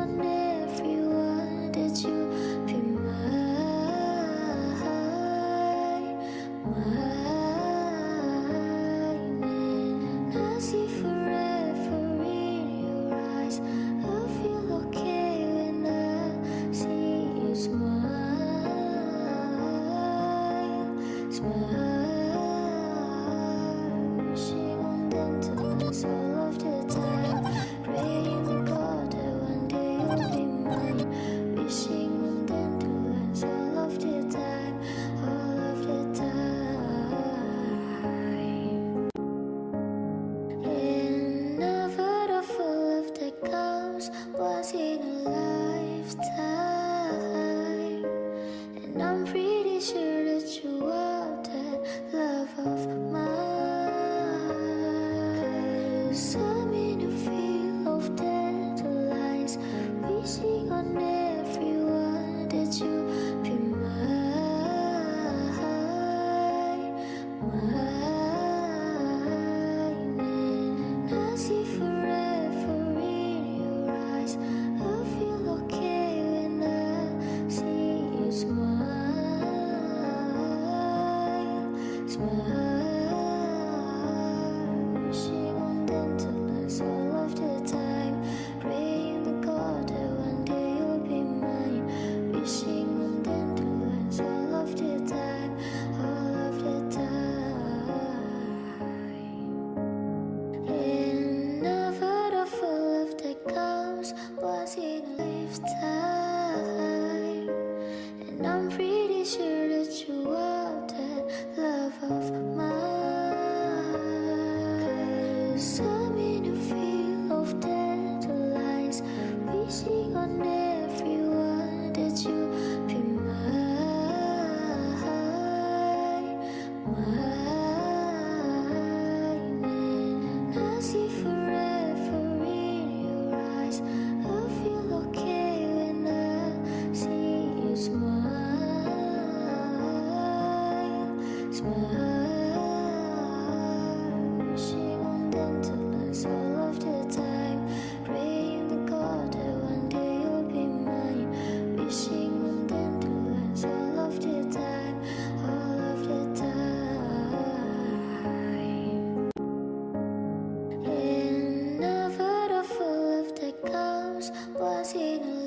on everyone that you be mine. And I see forever in your eyes. I feel okay when I see you smile, smile. Wishing on them to last all of the time, praying to God that one day you'll be mine. Wishing on them to last all of the time, all of the time. And never the full of that comes once in a lifetime. And I'm pretty sure that you are that love of mine. 'Cause I'm in a field of dandelions, wishing on everyone that you be mine, mine. And I see forever in your eyes. I feel okay when I see you smile, smile. Wishing on them to last all of the time, praying to God that one day you'll be mine. Wishing on them to last all of the time, all of the time. And never the full of that comes once in a lifetime. And I'm pretty sure that you are that love of mine. 'Cause I'm in a field of dandelions, wishing on everyone that you be mine, mine. And I see forever in your eyes. I feel okay when I see you smile, smile. Wishing on them to last all of the time, praying to God that one day you'll be mine. Wishing on them to last all of the time, all of the time. And never the full of that comes once in a